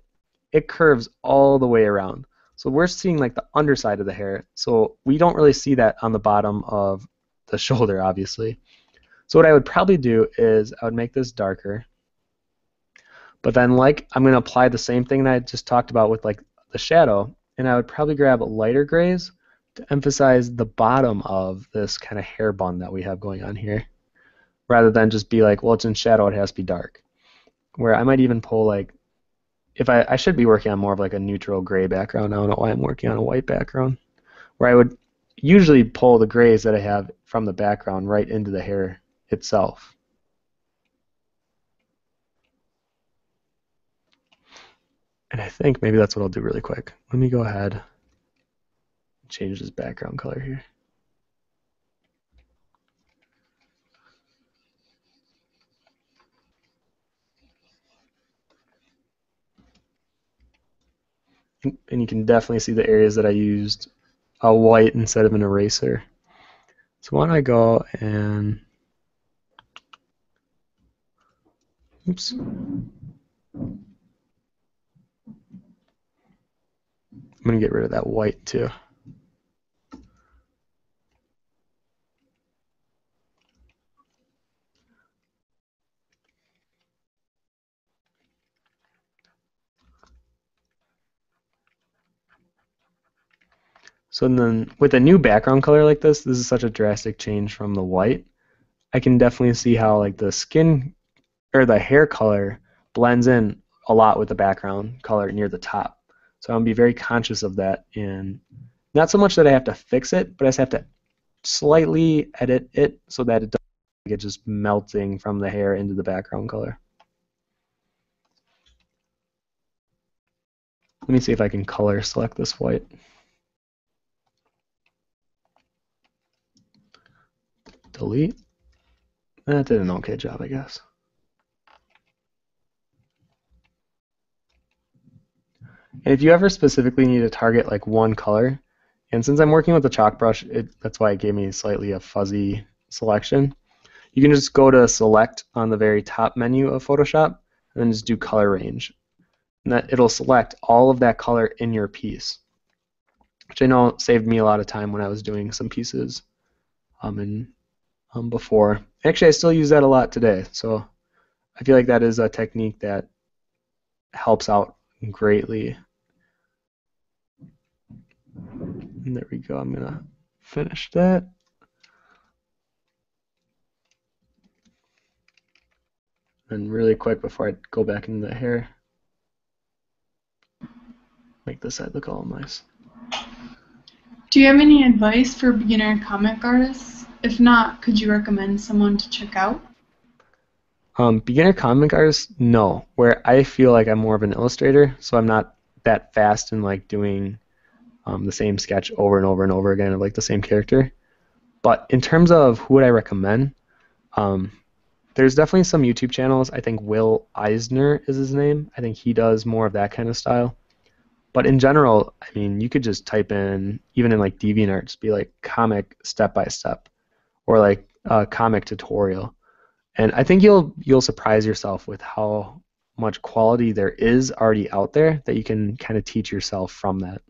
it curves all the way around. So we're seeing like the underside of the hair. So we don't really see that on the bottom of the shoulder, obviously. So what I would probably do is I would make this darker. But then like I'm going to apply the same thing that I just talked about with like the shadow, and I would probably grab lighter grays to emphasize the bottom of this kind of hair bun that we have going on here, rather than just be like, well, it's in shadow, it has to be dark. Where I might even pull like, if I should be working on more of like a neutral gray background. I don't know why I'm working on a white background. Where I would usually pull the grays that I have from the background right into the hair itself. And I think maybe that's what I'll do really quick. Let me go ahead and change this background color here. And you can definitely see the areas that I used a white instead of an eraser. So why don't I go and, oops. I'm going to get rid of that white too. So then with a new background color like this is such a drastic change from the white. I can definitely see how like the skin or the hair color blends in a lot with the background color near the top. So I'm going to be very conscious of that, and not so much that I have to fix it, but I just have to slightly edit it so that it doesn't get just melting from the hair into the background color. Let me see if I can color select this white. Delete. That did an okay job, I guess. And if you ever specifically need to target like one color, and since I'm working with the chalk brush, that's why it gave me slightly a fuzzy selection. You can just go to select on the very top menu of Photoshop, and then just do color range. And it'll select all of that color in your piece, which I know saved me a lot of time when I was doing some pieces before. Actually, I still use that a lot today, so I feel like that is a technique that helps out greatly. And there we go. I'm going to finish that. And really quick before I go back into the hair, make this side look all nice. Do you have any advice for beginner comic artists? If not, could you recommend someone to check out? Beginner comic artists, no. Where I feel like I'm more of an illustrator, so I'm not that fast in like doing the same sketch over and over and over again of like the same character. But in terms of who would I recommend, there's definitely some YouTube channels. I think Will Eisner is his name. I think he does more of that kind of style. But in general, I mean, you could just type in, even in like DeviantArt, just be like comic step by step, or like comic tutorial. And I think you'll surprise yourself with how much quality there is already out there that you can kind of teach yourself from that.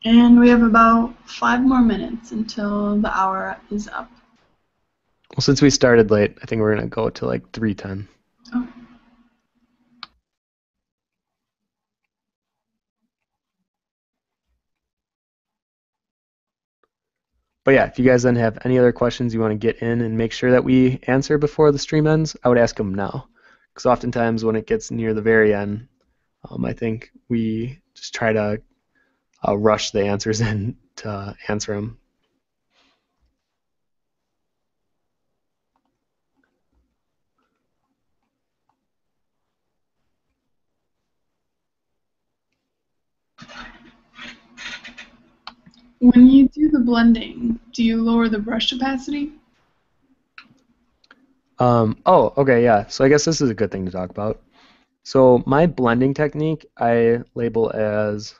And we have about 5 more minutes until the hour is up. Well, since we started late, I think we're gonna go to like 3:10. Oh. But yeah, if you guys then have any other questions you want to get in and make sure that we answer before the stream ends, I would ask them now. Because oftentimes when it gets near the very end, I think we just try to rush the answers in to answer them. When you do the blending, do you lower the brush opacity? Oh, okay, yeah. So I guess this is a good thing to talk about. So my blending technique I label as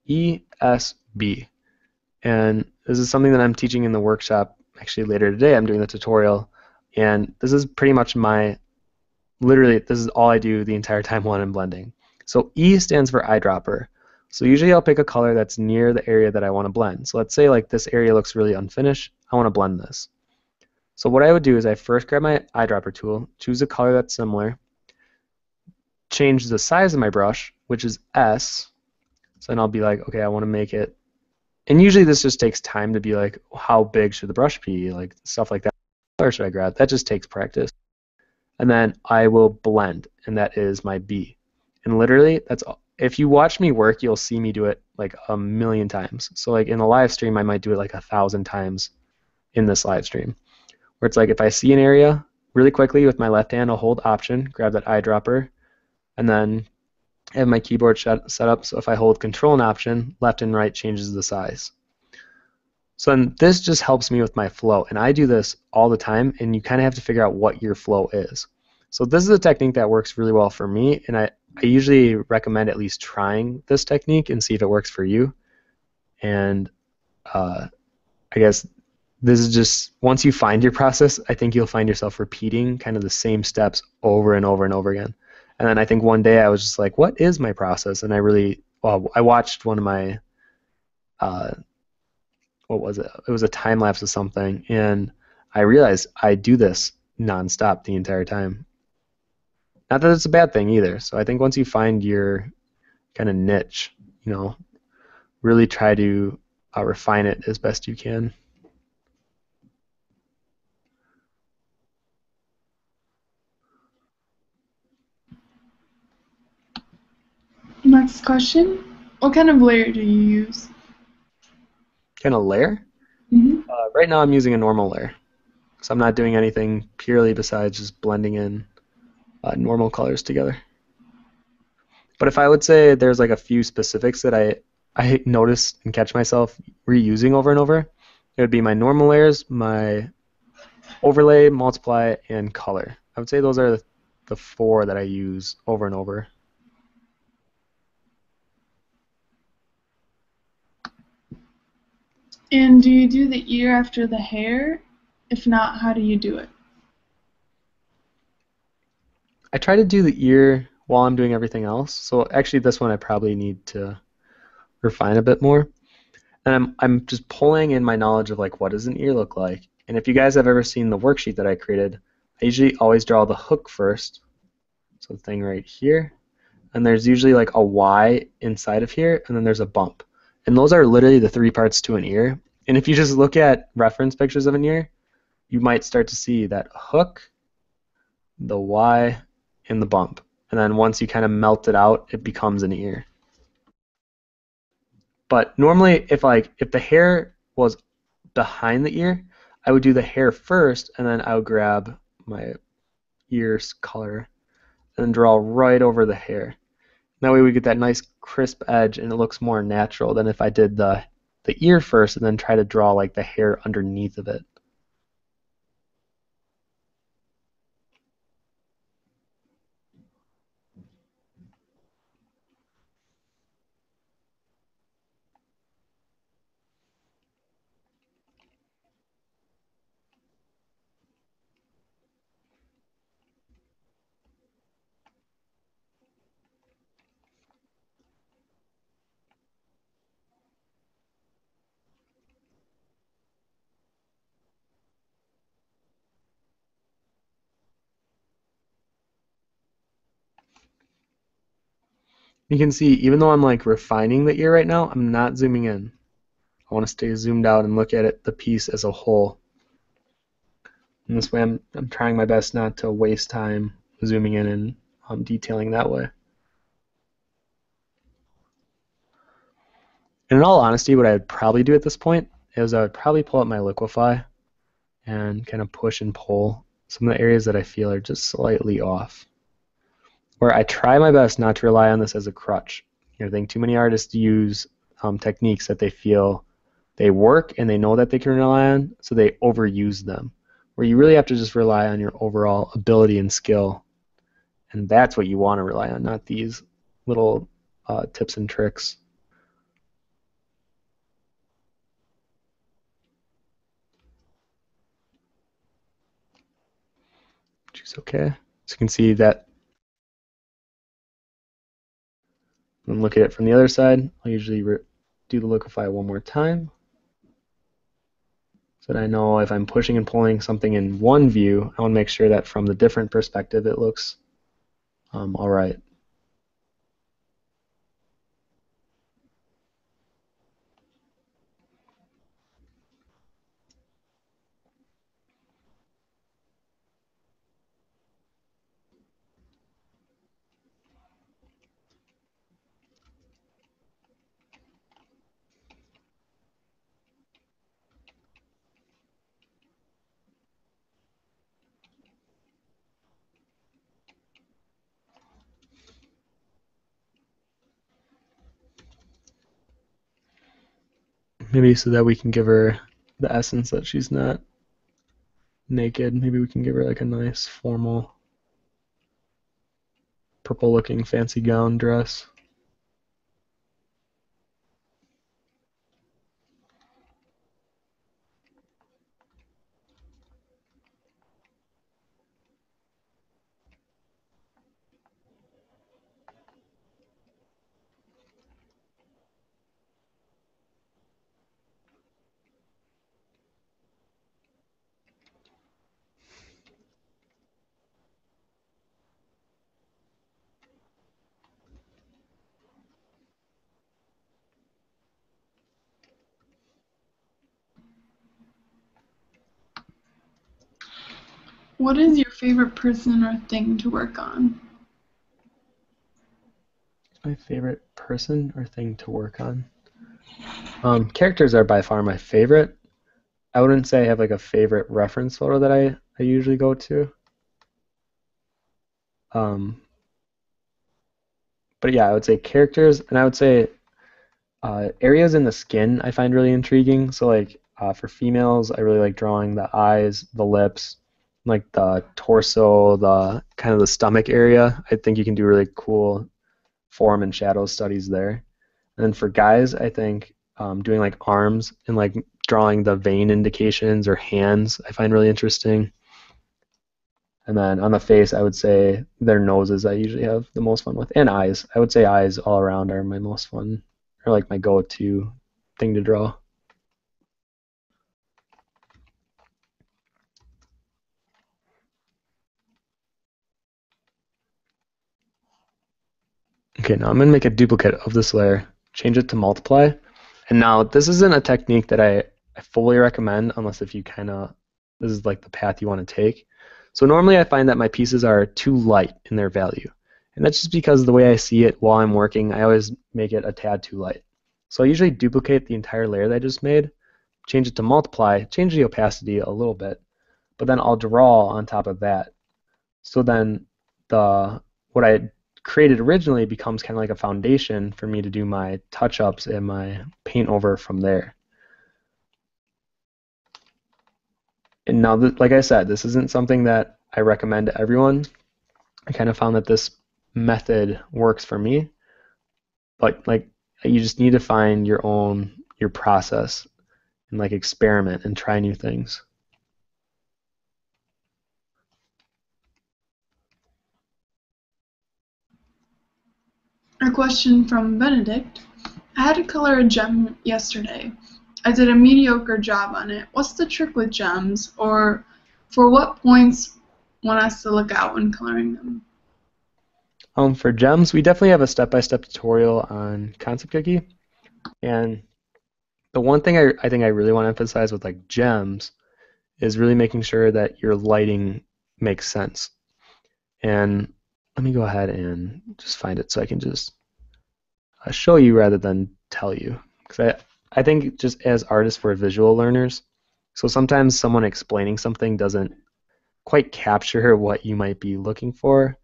ESB. And this is something that I'm teaching in the workshop actually later today. I'm doing the tutorial. And this is pretty much literally, this is all I do the entire time when I'm blending. So E stands for eyedropper. So usually I'll pick a color that's near the area that I want to blend. So let's say like this area looks really unfinished. I want to blend this. So what I would do is I first grab my eyedropper tool, choose a color that's similar, change the size of my brush, which is S. So then I'll be like, okay, I want to make it. And usually this just takes time to be like, how big should the brush be? Like stuff like that. What color should I grab? That just takes practice. And then I will blend, and that is my B. And literally, that's all. If you watch me work, you'll see me do it like a million times. So like in a live stream, I might do it like 1,000 times in this live stream. Where it's like if I see an area really quickly with my left hand, I'll hold Option, grab that eyedropper, and then I have my keyboard set up. So if I hold Control and Option, left and right changes the size. So then this just helps me with my flow, and I do this all the time, and you kind of have to figure out what your flow is. So this is a technique that works really well for me, and I usually recommend at least trying this technique and see if it works for you. And I guess this is just, once you find your process, I think you'll find yourself repeating kind of the same steps over and over and over again. And then I think one day I was just like, what is my process? And I watched one of my what was it? It was a time lapse of something, and I realized I do this nonstop the entire time. Not that it's a bad thing either. So I think once you find your kind of niche, really try to refine it as best you can. Next question. What kind of layer do you use? Kind of layer? Mm-hmm. Right now I'm using a normal layer. So I'm not doing anything purely besides just blending in normal colors together. But if I would say there's like a few specifics that I notice and catch myself reusing over and over, it would be my normal layers, my overlay, multiply, and color. I would say those are the 4 that I use over and over. And do you do the ear after the hair? If not, how do you do it? I try to do the ear while I'm doing everything else. So actually this one I probably need to refine a bit more. And I'm just pulling in my knowledge of like what does an ear look like. And if you guys have ever seen the worksheet that I created, I usually always draw the hook first. So the thing right here. And there's usually like a Y inside of here, and then there's a bump. And those are literally the 3 parts to an ear. And if you just look at reference pictures of an ear, you might start to see that hook, the Y, and the bump. And then once you kind of melt it out, it becomes an ear. But normally, if the hair was behind the ear, I would do the hair first, and then I would grab my ear's color and draw right over the hair. That way we get that nice crisp edge and it looks more natural than if I did the ear first and then try to draw like the hair underneath of it. You can see, even though I'm like refining the ear right now, I'm not zooming in. I want to stay zoomed out and look at it, the piece as a whole. And this way I'm trying my best not to waste time zooming in and detailing that way. And in all honesty, what I would probably do at this point is I would probably pull up my liquify and kind of push and pull some of the areas that I feel are just slightly off. Where I try my best not to rely on this as a crutch. I think too many artists use techniques that they feel they work and they know that they can rely on, so they overuse them. Where you really have to just rely on your overall ability and skill, and that's what you want to rely on, not these little tips and tricks. Which is okay. So you can see that. And look at it from the other side. I'll usually do the liquify one more time, so that I know if I'm pushing and pulling something in one view, I want to make sure that from the different perspective it looks all right. Maybe so that we can give her the essence that she's not naked. Maybe we can give her like a nice formal purple looking fancy gown dress. What is your favorite person or thing to work on? My favorite person or thing to work on? Characters are by far my favorite. I wouldn't say I have like a favorite reference photo that I usually go to. But yeah, I would say characters, and I would say areas in the skin I find really intriguing. So like for females, I really like drawing the eyes, the lips, like the torso, the kind of the stomach area. I think you can do really cool form and shadow studies there. And then for guys, I think doing like arms and like drawing the vein indications or hands I find really interesting. And then on the face, I would say their noses I usually have the most fun with, and eyes. I would say eyes all around are my most fun, or like my go-to thing to draw. Okay, now I'm going to make a duplicate of this layer, change it to multiply. And now this isn't a technique that I fully recommend unless if you this is like the path you want to take. So normally I find that my pieces are too light in their value. And that's just because the way I see it while I'm working, I always make it a tad too light. So I usually duplicate the entire layer that I just made, change it to multiply, change the opacity a little bit, but then I'll draw on top of that. So then what I created originally becomes kind of like a foundation for me to do my touch-ups and my paint over from there. And now, like I said, this isn't something that I recommend to everyone. I kind of found that this method works for me, but like you just need to find your process and like experiment and try new things. A question from Benedict. I had to color a gem yesterday. I did a mediocre job on it. What's the trick with gems, or for what points one has to look out when coloring them? For gems, we definitely have a step-by-step tutorial on Concept Cookie, and the one thing I think I really want to emphasize with like gems is really making sure that your lighting makes sense. And let me go ahead and just find it so I can just show you rather than tell you. Because I think just as artists, we're visual learners. So sometimes someone explaining something doesn't quite capture what you might be looking for.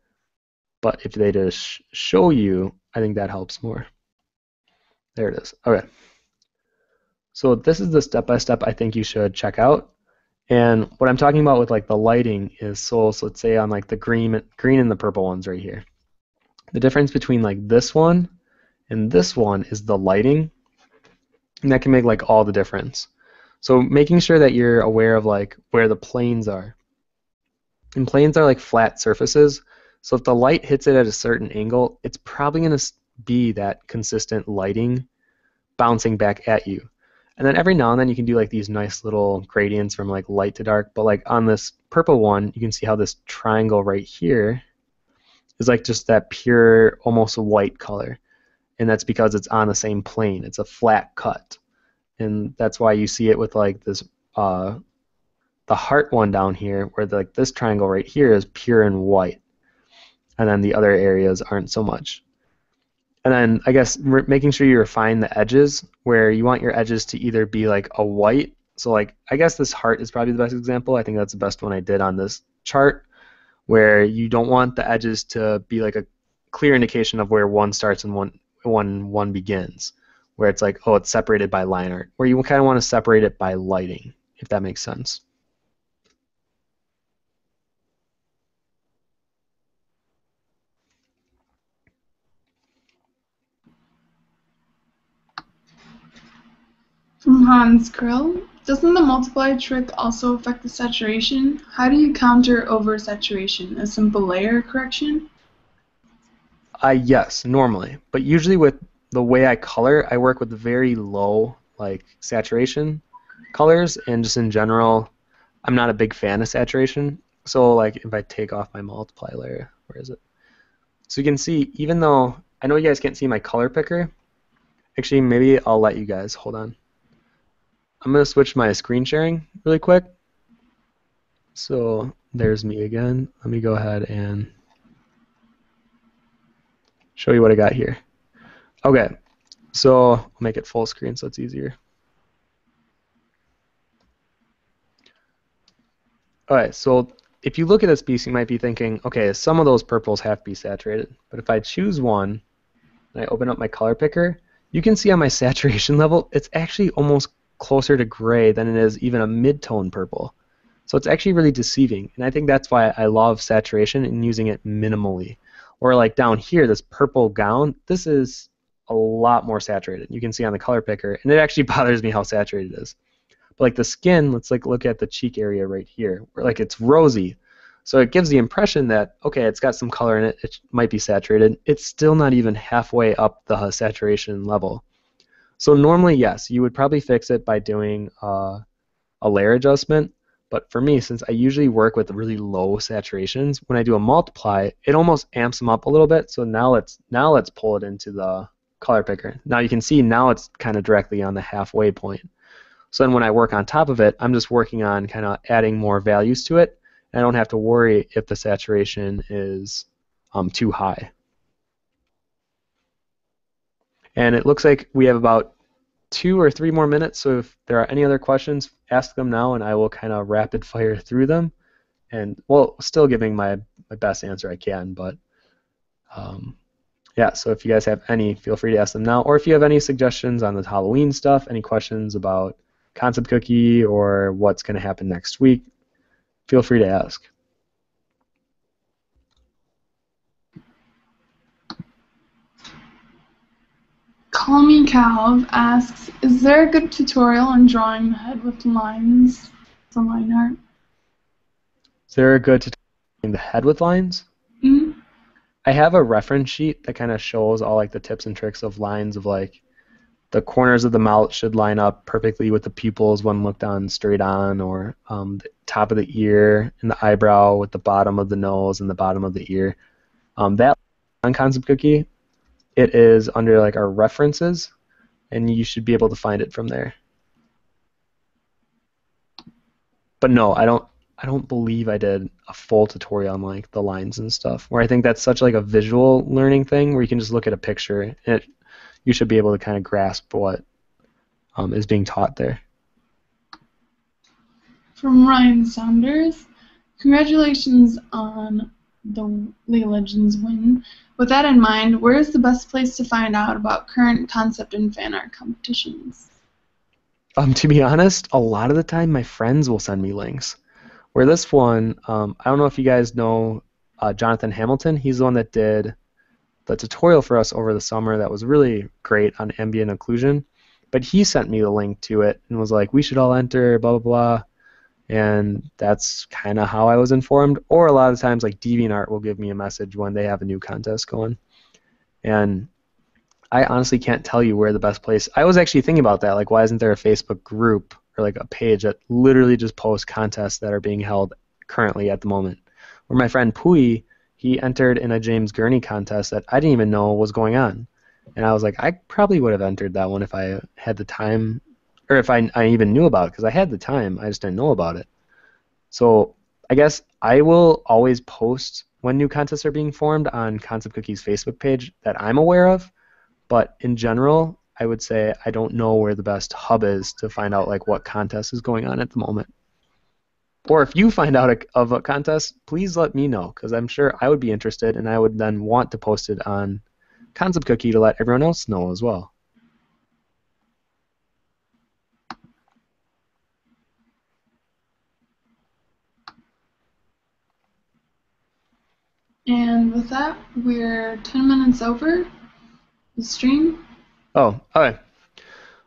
But if they just show you, I think that helps more. There it is. Okay. So this is the step-by-step I think you should check out. And what I'm talking about with like the lighting is, so let's say on like the green and the purple ones right here. The difference between like this one and this one is the lighting, and that can make like all the difference. So making sure that you're aware of like where the planes are. And planes are like flat surfaces, so if the light hits it at a certain angle, it's probably going to be that consistent lighting bouncing back at you. And then every now and then you can do like these nice little gradients from like light to dark, but like on this purple one, you can see how this triangle right here is like just that pure, almost white color. And that's because it's on the same plane. It's a flat cut. And that's why you see it with like this, the heart one down here, where like this triangle right here is pure and white. And then the other areas aren't so much. And then I guess making sure you refine the edges, where you want your edges to either be like a white. So like I guess this heart is probably the best example. I think that's the best one I did on this chart, where you don't want the edges to be like a clear indication of where one starts and one begins, where it's like, oh, it's separated by line art, where you kind of want to separate it by lighting, if that makes sense. From Hans Krill. Doesn't the multiply trick also affect the saturation? How do you counter oversaturation? A simple layer correction? Yes, normally, but usually with the way I color, I work with very low like saturation colors, and just in general, I'm not a big fan of saturation. So like if I take off my multiply layer, where is it? So you can see, even though I know you guys can't see my color picker, actually maybe I'll let you guys, hold on. I'm going to switch my screen sharing really quick. So there's me again. Let me go ahead and show you what I got here. Okay, so I'll make it full screen so it's easier. Alright, so if you look at this piece, you might be thinking, okay, some of those purples have to be saturated. But if I choose one, and I open up my color picker, you can see on my saturation level, it's actually almost closer to gray than it is even a mid-tone purple. So it's actually really deceiving. And I think that's why I love saturation and using it minimally. Or like down here, this purple gown, this is a lot more saturated. You can see on the color picker, and it actually bothers me how saturated it is. But like the skin, let's like look at the cheek area right here, where like it's rosy. So it gives the impression that, okay, it's got some color in it, it might be saturated. It's still not even halfway up the saturation level. So normally, yes, you would probably fix it by doing a layer adjustment. But for me, since I usually work with really low saturations, when I do a multiply, it almost amps them up a little bit. So now let's pull it into the color picker. Now you can see now it's kind of directly on the halfway point. So then when I work on top of it, I'm just working on kind of adding more values to it. And I don't have to worry if the saturation is too high. And it looks like we have about 2 or 3 more minutes, so if there are any other questions, ask them now, and I will kind of rapid fire through them. And, well, still giving my best answer I can, but Yeah, so if you guys have any, feel free to ask them now. Or if you have any suggestions on the Halloween stuff, any questions about Concept Cookie or what's going to happen next week, feel free to ask. Call Me Calv asks, is there a good tutorial on drawing the head with lines for line art? Is there a good tutorial on the head with lines? Mm-hmm. I have a reference sheet that kind of shows all like the tips and tricks of lines of like the corners of the mouth should line up perfectly with the pupils when looked on straight on, or the top of the ear and the eyebrow with the bottom of the nose and the bottom of the ear. That on Concept Cookie, it is under like our references, and you should be able to find it from there. But no, I don't believe I did a full tutorial on like the lines and stuff, where I think that's such like a visual learning thing where you can just look at a picture and you should be able to kind of grasp what is being taught there. From Ryan Saunders, congratulations on the League of Legends win. With that in mind, where is the best place to find out about current concept and fan art competitions? To be honest, a lot of the time my friends will send me links. Where this one, I don't know if you guys know Jonathan Hamilton. He's the one that did the tutorial for us over the summer that was really great on ambient occlusion. But he sent me the link to it and was like, we should all enter, blah, blah, blah. And that's kind of how I was informed. Or a lot of times, like DeviantArt will give me a message when they have a new contest going. And I honestly can't tell you where the best place. I was actually thinking about that. Like, why isn't there a Facebook group or like a page that literally just posts contests that are being held currently at the moment? Where my friend Pui, he entered in a James Gurney contest that I didn't even know was going on. And I was like, I probably would have entered that one if I had the time, or if I even knew about it, because I had the time, I just didn't know about it. So I guess I will always post when new contests are being formed on Concept Cookie's Facebook page that I'm aware of. But in general, I would say I don't know where the best hub is to find out like what contest is going on at the moment. Or if you find out of a contest, please let me know, because I'm sure I would be interested, and I would then want to post it on Concept Cookie to let everyone else know as well. And with that, we're 10 minutes over the stream. Oh, okay.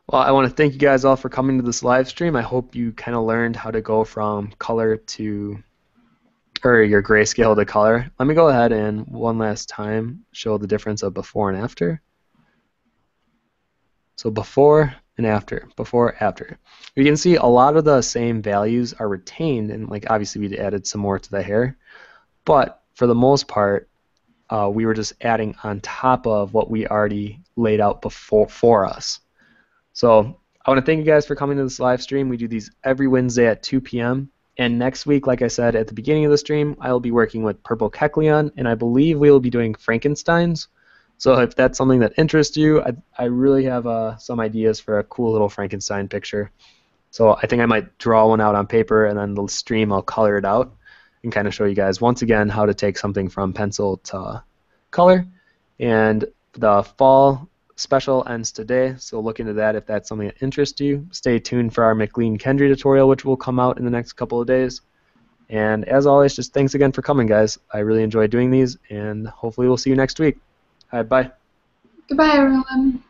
Well, I want to thank you guys all for coming to this live stream. I hope you kind of learned how to go from color to, or your grayscale to color. Let me go ahead and one last time show the difference of before and after. So before and after, before, after. You can see a lot of the same values are retained, and like obviously we added some more to the hair, but for the most part, we were just adding on top of what we already laid out before for us. So I want to thank you guys for coming to this live stream. We do these every Wednesday at 2 p.m. And next week, like I said at the beginning of the stream, I will be working with Purple Kecleon, and I believe we will be doing Frankensteins. So if that's something that interests you, I really have some ideas for a cool little Frankenstein picture. So I think I might draw one out on paper, and then the stream I'll color it out and kind of show you guys once again how to take something from pencil to color. And the fall special ends today, so look into that if that's something that interests you. Stay tuned for our McLean Kendry tutorial, which will come out in the next couple of days. And as always, just thanks again for coming, guys. I really enjoy doing these, and hopefully we'll see you next week. All right, bye. Goodbye, everyone.